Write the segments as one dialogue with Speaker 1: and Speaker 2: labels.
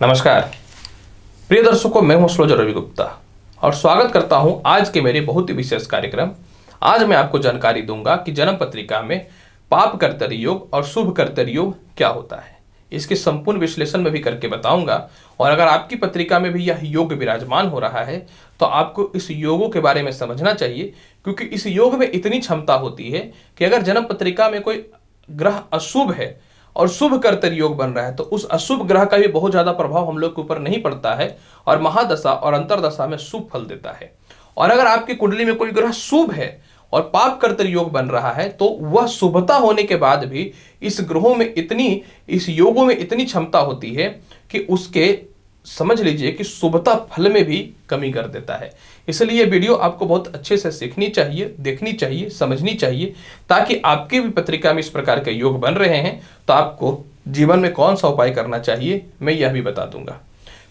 Speaker 1: नमस्कार प्रिय दर्शकों, मैं हूं सुरज रवि गुप्ता और स्वागत करता हूं आज के मेरे बहुत ही विशेष कार्यक्रम। आज मैं आपको जानकारी दूंगा कि जन्म पत्रिका में पाप कर्तरी योग और शुभ कर्तरी योग क्या होता है। इसके संपूर्ण विश्लेषण में भी करके बताऊंगा। और अगर आपकी पत्रिका में भी यह योग विराजमान हो रहा है तो आपको इस योगों के बारे में समझना चाहिए, क्योंकि इस योग में इतनी क्षमता होती है कि अगर जन्म पत्रिका में कोई ग्रह अशुभ है और शुभ कर्तरी योग बन रहा है तो उस अशुभ ग्रह का भी बहुत ज्यादा प्रभाव हम लोग के ऊपर नहीं पड़ता है और महादशा और अंतरदशा में शुभ फल देता है। और अगर आपकी कुंडली में कोई ग्रह शुभ है और पाप कर्तरी योग बन रहा है तो वह शुभता होने के बाद भी इस ग्रहों में इस योगों में इतनी क्षमता होती है कि उसके समझ लीजिए कि शुभता फल में भी कमी कर देता है। इसलिए ये वीडियो आपको बहुत अच्छे से सीखनी चाहिए, देखनी चाहिए, समझनी चाहिए, ताकि आपके भी पत्रिका में इस प्रकार के योग बन रहे हैं तो आपको जीवन में कौन सा उपाय करना चाहिए मैं यह भी बता दूंगा।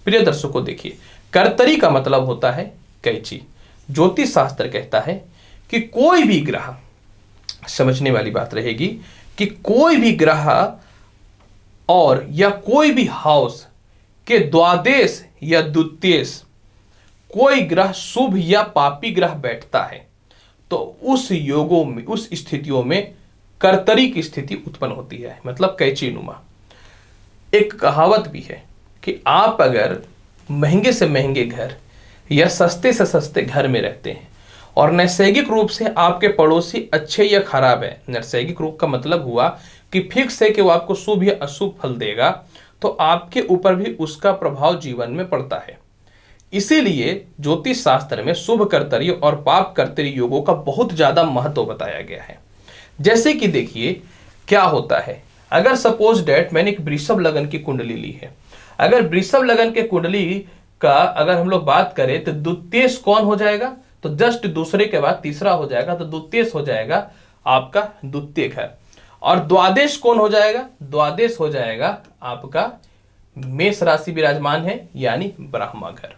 Speaker 1: प्रिय दर्शकों, देखिए, कर्तरी का मतलब होता है कैंची। ज्योतिष शास्त्र कहता है कि कोई भी ग्रह, समझने वाली बात रहेगी कि कोई भी ग्रह और या कोई भी हाउस के द्वादश या द्वितीयश कोई ग्रह शुभ या पापी ग्रह बैठता है तो उस योगों में, उस स्थितियों में कर्तरी की स्थिति उत्पन्न होती है, मतलब कैंची नुमा। एक कहावत भी है कि आप अगर महंगे से महंगे घर या सस्ते से सस्ते घर में रहते हैं और नैसर्गिक रूप से आपके पड़ोसी अच्छे या खराब है, नैसर्गिक रूप का मतलब हुआ कि फिक्स है कि वो आपको शुभ या अशुभ फल देगा, तो आपके ऊपर भी उसका प्रभाव जीवन में पड़ता है। इसीलिए ज्योतिष शास्त्र में शुभ कर्तरी और पाप कर्तरी योगों का बहुत ज्यादा महत्व बताया गया है। जैसे कि देखिए क्या होता है, अगर सपोज डेट मैंने एक वृषभ लगन की कुंडली ली है, अगर वृषभ लगन के कुंडली का अगर हम लोग बात करें तो द्वितीयश कौन हो जाएगा, तो जस्ट दूसरे के बाद तीसरा हो जाएगा, तो द्वितीयश हो जाएगा आपका द्वितीय घर। और द्वादश कौन हो जाएगा, द्वादश हो जाएगा आपका मेष राशि विराजमान है यानी ब्रह्मा घर।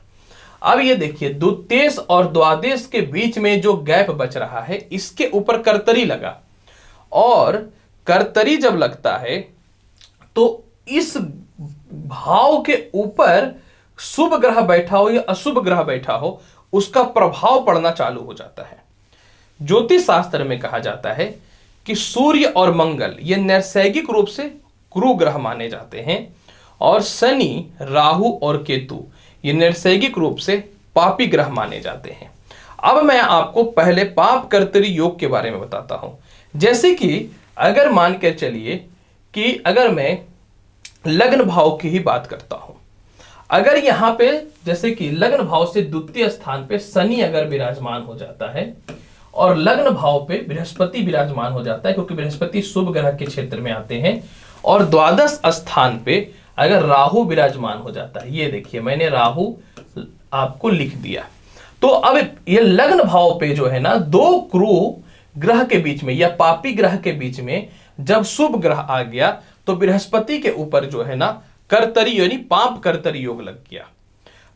Speaker 1: अब ये देखिए, द्वितीयश और द्वादश के बीच में जो गैप बच रहा है इसके ऊपर कर्तरी लगा, और कर्तरी जब लगता है तो इस भाव के ऊपर शुभ ग्रह बैठा हो या अशुभ ग्रह बैठा हो उसका प्रभाव पड़ना चालू हो जाता है। ज्योतिष शास्त्र में कहा जाता है कि सूर्य और मंगल ये नैसर्गिक रूप से गुरु ग्रह माने जाते हैं और शनि, राहु और केतु ये नैसर्गिक रूप से पापी ग्रह माने जाते हैं। अब मैं आपको पहले पाप कर्तरी योग के बारे में बताता हूं। जैसे कि अगर मान के चलिए कि अगर मैं लग्न भाव की ही बात करता हूं, अगर यहां पे जैसे कि लग्न भाव से द्वितीय स्थान पे शनि अगर विराजमान हो जाता है और लग्न भाव पे बृहस्पति विराजमान हो जाता है, क्योंकि बृहस्पति शुभ ग्रह के क्षेत्र में आते हैं, और द्वादश स्थान पे अगर राहु विराजमान हो जाता है, ये देखिए मैंने राहु आपको लिख दिया, तो अब ये लग्न भाव पे जो है ना दो क्रूर ग्रह के बीच में या पापी ग्रह के बीच में जब शुभ ग्रह आ गया तो बृहस्पति के ऊपर जो है ना कर्तरी यानी पाप कर्तरी योग लग गया।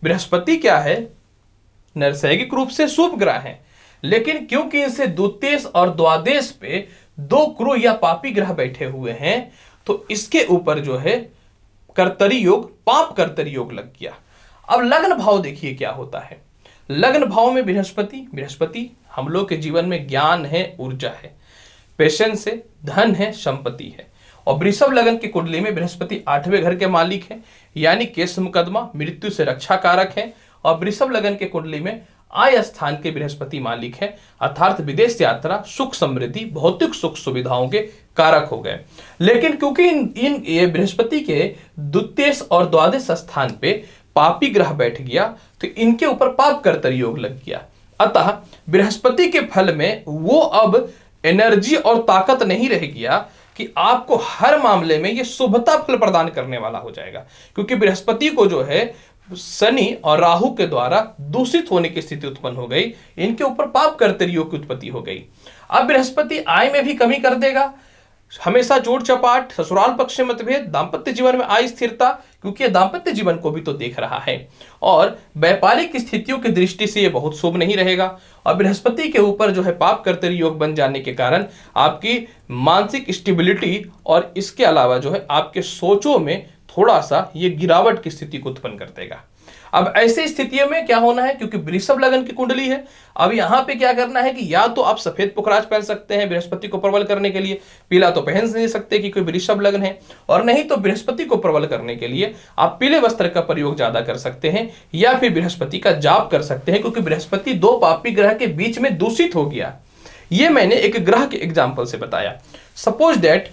Speaker 1: बृहस्पति क्या है, नैसर्गिक रूप से शुभ ग्रह है, लेकिन क्योंकि इनसे द्वितीयश और द्वादश पे दो क्रूर या पापी ग्रह बैठे हुए हैं तो इसके ऊपर जो है कर्तरी योग, पाप कर्तरी योग लग गया। अब लग्न भाव देखिए क्या होता है, लग्न भाव में बृहस्पति हम लोग के जीवन में ज्ञान है, ऊर्जा है, पेशेंस है, धन है, संपत्ति है। और वृषभ लगन की कुंडली में बृहस्पति 8वें घर के मालिक हैं यानी केस मुकदमा, मृत्यु से रक्षा कारक है। और वृषभ लगन के कुंडली में आय स्थान के बृहस्पति मालिक है, अर्थात विदेश यात्रा, सुख समृद्धि, भौतिक सुख सुविधाओं के कारक हो गए। लेकिन क्योंकि इन ये बृहस्पति के द्वितीयश और द्वादश स्थान पे पापी ग्रह बैठ गया तो इनके ऊपर पाप कर्तरी योग लग गया। अतः बृहस्पति के फल में वो अब एनर्जी और ताकत नहीं रह गया कि आपको हर मामले में ये शुभता फल प्रदान करने वाला हो जाएगा, क्योंकि बृहस्पति को जो है शनि और राहु के द्वारा दूषित होने की स्थिति उत्पन्न हो गई, इनके ऊपर पाप कर्तरी योग की उत्पत्ति हो गई। अब बृहस्पति आय में भी कमी कर देगा, हमेशा जोड़ चपाट, ससुराल पक्ष से मतभेद, दांपत्य जीवन में अस्थिरता, क्योंकि दांपत्य जीवन को भी तो देख रहा है, और व्यापारिक स्थितियों की दृष्टि से ये बहुत शुभ नहीं रहेगा। और बृहस्पति के ऊपर जो है पाप कर्तरी योग बन जाने के कारण आपकी मानसिक स्टेबिलिटी और इसके अलावा जो है आपके सोचों में थोड़ा सा ये गिरावट की स्थिति को उत्पन्न कर देगा। अब ऐसी स्थितियों में क्या होना है, क्योंकि वृषभ लगन की कुंडली है, अब यहां पे क्या करना है कि या तो आप सफेद पुखराज पहन सकते हैं बृहस्पति को प्रबल करने के लिए, पीला तो पहन नहीं सकते कि कोई वृषभ लगन है, और नहीं तो बृहस्पति को प्रबल करने के लिए आप पीले वस्त्र का प्रयोग ज्यादा कर सकते हैं, या फिर बृहस्पति का जाप कर सकते हैं, क्योंकि बृहस्पति दो पापी ग्रह के बीच में दूषित हो गया। ये मैंने एक ग्रह के एग्जाम्पल से बताया। सपोज दैट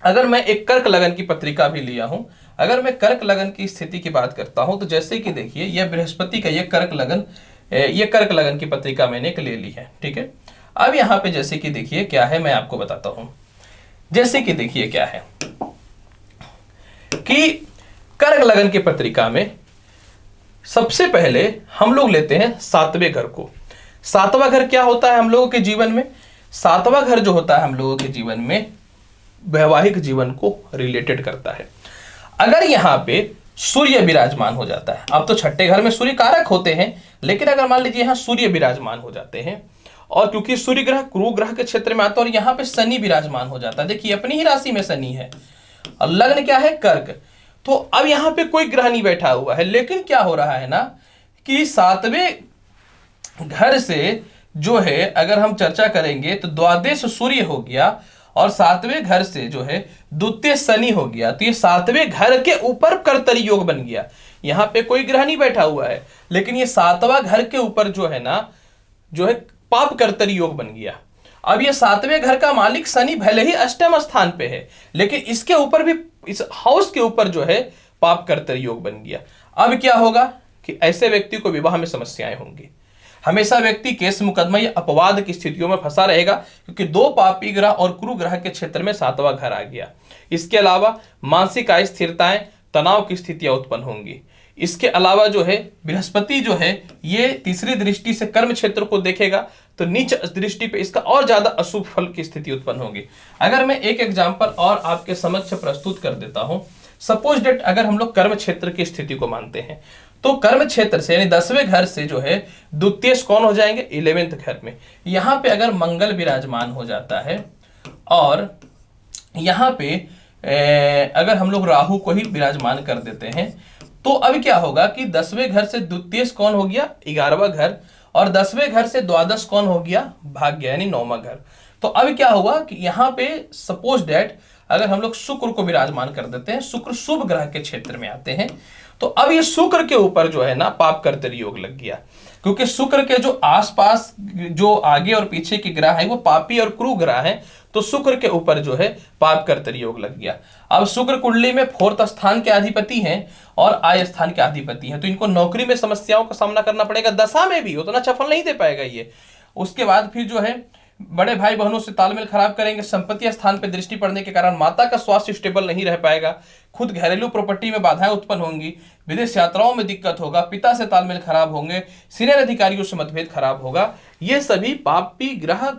Speaker 1: अगर मैं एक कर्क लगन की पत्रिका भी लिया हूं, अगर मैं कर्क लगन की स्थिति की बात करता हूं, तो जैसे कि देखिए यह बृहस्पति का ये कर्क लगन की पत्रिका मैंने एक ले ली है, ठीक है। अब यहां पे जैसे कि देखिए क्या है, मैं आपको बताता हूं। जैसे कि देखिए क्या है कि कर्क लगन की पत्रिका में सबसे पहले हम लोग लेते हैं 7वें घर को। 7वां घर क्या होता है हम लोगों के जीवन में? 7वां घर जो होता है हम लोगों के जीवन में वैवाहिक जीवन को रिलेटेड करता है। अगर यहां पे सूर्य विराजमान हो जाता है, अब तो छठे घर में सूर्य कारक होते हैं, लेकिन अगर मान लीजिए यहां सूर्य विराजमान हो जाते हैं, और क्योंकि सूर्य ग्रह गुरु ग्रह के क्षेत्र में आता है, और यहां पे शनि विराजमान हो जाता है, देखिए अपनी ही राशि में शनि है और लग्न क्या है कर्क, तो अब यहां पे कोई ग्रह नहीं बैठा हुआ है, लेकिन क्या हो रहा है ना कि 7वें घर से जो है अगर हम चर्चा करेंगे तो द्वादश सूर्य हो गया, और 7वें घर से जो है द्वितीय शनि हो गया, तो ये 7वें घर के ऊपर कर्तरी योग बन गया। यहां पे कोई ग्रह नहीं बैठा हुआ है, लेकिन ये 7वां घर के ऊपर जो है ना, जो है पाप कर्तरी योग बन गया। अब ये 7वें घर का मालिक शनि भले ही अष्टम स्थान पे है, लेकिन इसके ऊपर भी, इस हाउस के ऊपर जो है पाप कर्तरी योग बन गया। अब क्या होगा कि ऐसे व्यक्ति को विवाह में समस्याएं होंगी, हमेशा व्यक्ति केस मुकदमा या अपवाद की स्थितियों में फंसा रहेगा, क्योंकि दो पापी ग्रह और कुरु ग्रह के क्षेत्र में 7वां घर आ गया। इसके अलावा मानसिक अस्थिरताएं, तनाव की स्थितियां उत्पन्न होंगी। इसके अलावा जो है बृहस्पति जो है ये तीसरी दृष्टि से कर्म क्षेत्र को देखेगा, तो नीच दृष्टि पे इसका और ज्यादा अशुभ फल की स्थिति उत्पन्न होगी। अगर मैं एक एग्जाम्पल और आपके समक्ष प्रस्तुत कर देता हूं, सपोज डेट अगर हम लोग कर्म क्षेत्र की स्थिति को मानते हैं, तो कर्म क्षेत्र से यानी 10वें घर से जो है द्वितीय कौन हो जाएंगे? 11वें घर में। यहां पे अगर मंगल विराजमान हो जाता है, और यहां पे अगर हम लोग राहु को ही विराजमान कर देते हैं, तो अब क्या होगा कि 10वें घर से द्वितीय कौन हो गया? 11वां घर, और 10वें घर से द्वादश कौन हो गया? भाग्य यानी 9वां घर। तो अब क्या होगा कि यहां पे सपोज डेट अगर हम लोग शुक्र को विराजमान कर देते हैं, शुक्र शुभ ग्रह के क्षेत्र में आते हैं, तो अब ये शुक्र के ऊपर जो है ना पाप कर्तरी योग लग गया, क्योंकि शुक्र के जो आसपास जो आगे और पीछे के ग्रह हैं वो पापी और क्रूर ग्रह हैं, तो शुक्र के ऊपर जो है पाप कर्तरी योग लग गया। अब शुक्र कुंडली में 4th स्थान के अधिपति हैं और आय स्थान के अधिपति हैं, तो इनको नौकरी में समस्याओं का सामना करना पड़ेगा, दशा में भी उतना अच्छा फल नहीं दे पाएगा ये। उसके बाद फिर जो है बड़े भाई बहनों से तालमेल खराब करेंगे, संपत्ति स्थान पर दृष्टि पड़ने के कारण माता का स्वास्थ्य स्टेबल नहीं रह पाएगा, खुद घरेलू प्रॉपर्टी में बाधाएं उत्पन्न होंगी, विदेश यात्राओं में दिक्कत होगा, पिता से तालमेल खराब होंगे, सीनियर अधिकारियों से मतभेद खराब होगा। ये सभी पापी ग्रह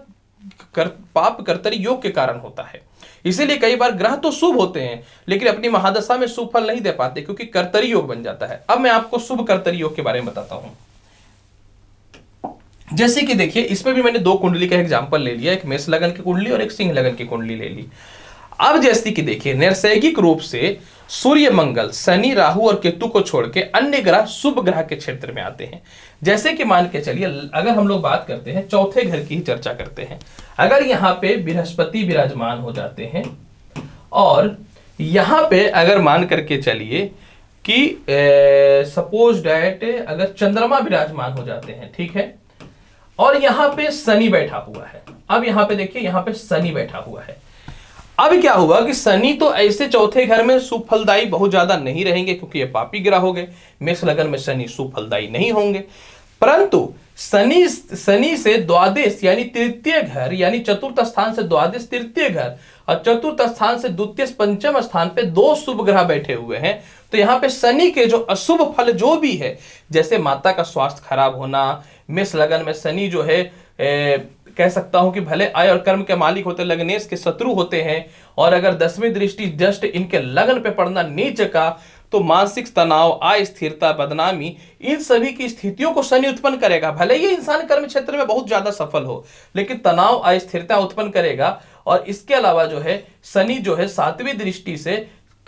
Speaker 1: पाप कर्तरी योग के कारण होता है। इसीलिए कई बार ग्रह तो शुभ होते हैं, लेकिन अपनी महादशा में शुभ फल नहीं दे पाते, क्योंकि कर्तरी योग बन जाता है। अब मैं आपको शुभ कर्तरी योग के बारे में बताता हूं। जैसे कि देखिए इसमें भी मैंने 2 कुंडली का एग्जांपल ले लिया, एक मेष लगन की कुंडली और एक सिंह लगन की कुंडली ले ली। अब जैसे कि देखिए नैसर्गिक रूप से सूर्य, मंगल, शनि, राहु और केतु को छोड़ के अन्य ग्रह शुभ ग्रह के क्षेत्र में आते हैं। जैसे कि मान के चलिए अगर हम लोग बात करते हैं चौथे घर की ही चर्चा करते हैं, अगर यहाँ पे बृहस्पति विराजमान हो जाते हैं, और यहाँ पे अगर मान करके चलिए कि सपोज डैट अगर चंद्रमा विराजमान हो जाते हैं, ठीक है, और यहां पे शनि बैठा हुआ है। अब यहां पे देखिए यहां पे शनि बैठा हुआ है। अब क्या हुआ कि शनि तो ऐसे चौथे घर में सुफलदायी बहुत ज्यादा नहीं रहेंगे, क्योंकि ये पापी ग्रह हो गए। मेष लगन में शनि सुफलदायी नहीं होंगे, परंतु शनि से द्वादश यानी तृतीय घर, यानी चतुर्थ स्थान से द्वादश तृतीय घर, और चतुर्थ स्थान से द्वितीय पंचम स्थान पे 2 शुभ ग्रह बैठे हुए हैं। तो यहाँ पे शनि के जो अशुभ फल जो भी है, जैसे माता का स्वास्थ्य खराब होना, मेष लगन में शनि जो है कह सकता हूं कि भले आय और कर्म के मालिक होते, लग्नेश के शत्रु होते हैं, और अगर 10वीं दृष्टि जस्ट इनके लगन पे पड़ना नीच का, तो मानसिक तनाव, अस्थिरता, बदनामी, इन सभी की स्थितियों को शनि उत्पन्न करेगा। भले ही इंसान कर्म क्षेत्र में बहुत ज्यादा सफल हो, लेकिन तनाव, अस्थिरता उत्पन्न करेगा। और इसके अलावा जो है शनि जो है 7वीं दृष्टि से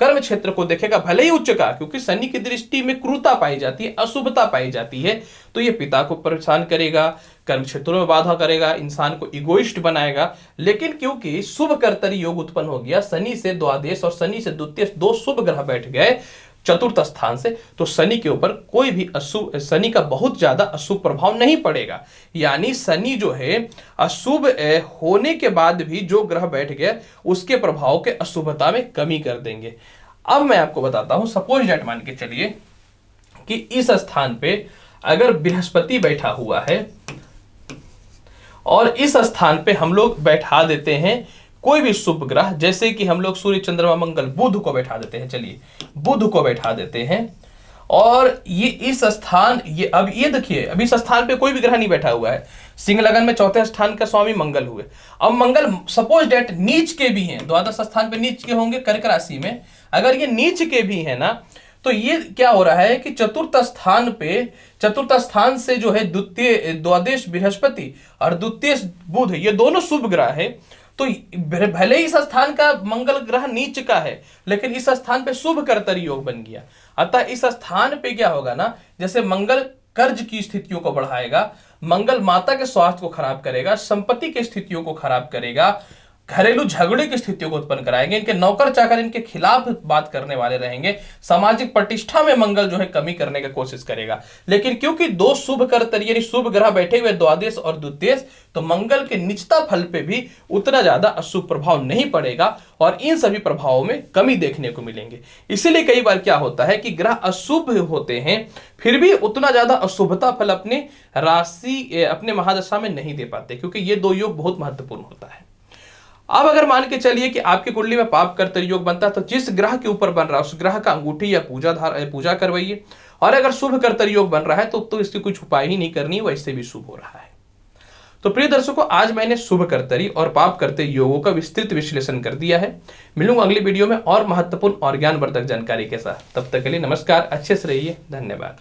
Speaker 1: कर्म क्षेत्र को देखेगा, भले ही उच्च का, क्योंकि शनि की दृष्टि में क्रूरता पाई जाती है, अशुभता पाई जाती है, तो ये पिता को परेशान करेगा, कर्म क्षेत्रों में बाधा करेगा, इंसान को इगोइस्ट बनाएगा। लेकिन क्योंकि शुभ कर्तरी योग उत्पन्न हो गया, शनि से द्वादश और शनि से द्वितीय दो शुभ ग्रह बैठ गए चतुर्थ स्थान से, तो शनि के ऊपर कोई भी अशुभ, शनि का बहुत ज्यादा अशुभ प्रभाव नहीं पड़ेगा। यानी शनि जो है अशुभ होने के बाद भी जो ग्रह बैठ गए उसके प्रभाव के अशुभता में कमी कर देंगे। अब मैं आपको बताता हूं, सपोज डेट मान के चलिए कि इस स्थान पे अगर बृहस्पति बैठा हुआ है और इस स्थान पे हम लोग बैठा देते हैं कोई भी शुभ ग्रह, जैसे कि हम लोग सूर्य चंद्रमा मंगल बुध को बैठा देते हैं, चलिए बुध को बैठा देते हैं, और ये इस स्थान, ये अब ये देखिए अभी इस स्थान पे कोई भी ग्रह नहीं बैठा हुआ है, सिंह लगन में चौथे स्थान का स्वामी मंगल हुए। अब मंगल सपोज डेट नीच के भी हैं, द्वादश स्थान पे नीच के होंगे कर्क राशि में, अगर ये नीच के भी है ना, तो ये क्या हो रहा है कि चतुर्थ स्थान से जो है द्वितीय द्वादश बृहस्पति और द्वितीय बुध, ये दोनों शुभ ग्रह है, तो भले ही इस स्थान का मंगल ग्रह नीच का है, लेकिन इस स्थान पे शुभ कर्तरी योग बन गया। अतः इस स्थान पे क्या होगा ना, जैसे मंगल कर्ज की स्थितियों को बढ़ाएगा, मंगल माता के स्वास्थ्य को खराब करेगा, संपत्ति की स्थितियों को खराब करेगा, घरेलू झगड़े की स्थितियों को उत्पन्न कराएंगे, इनके नौकर चाकर इनके खिलाफ बात करने वाले रहेंगे, सामाजिक प्रतिष्ठा में मंगल जो है कमी करने की कोशिश करेगा। लेकिन क्योंकि दो शुभ कर्तरी यानी शुभ ग्रह बैठे हुए द्वादश और द्वितीय, तो मंगल के निचता फल पे भी उतना ज्यादा अशुभ प्रभाव नहीं पड़ेगा और इन सभी प्रभावों में कमी देखने को मिलेंगे। इसीलिए कई बार क्या होता है कि ग्रह अशुभ होते हैं फिर भी उतना ज्यादा अशुभता फल अपने राशि अपने महादशा में नहीं दे पाते, क्योंकि ये दो योग बहुत महत्वपूर्ण होता है। अब अगर मान के चलिए कि आपकी कुंडली में पाप कर्तरी योग बनता है, तो जिस ग्रह के ऊपर बन रहा है उस ग्रह का अंगूठी या पूजा करवाइए, और अगर शुभ कर्तरी योग बन रहा है तो इसकी कुछ उपाय ही नहीं करनी, वैसे भी शुभ हो रहा है। तो प्रिय दर्शकों, आज मैंने शुभ कर्तरी और पाप कर्तरी योगों का विस्तृत विश्लेषण कर दिया है। मिलूंगा अगली वीडियो में और महत्वपूर्ण और ज्ञानवर्धक जानकारी के साथ। तब तक के लिए नमस्कार, अच्छे से रहिए, धन्यवाद।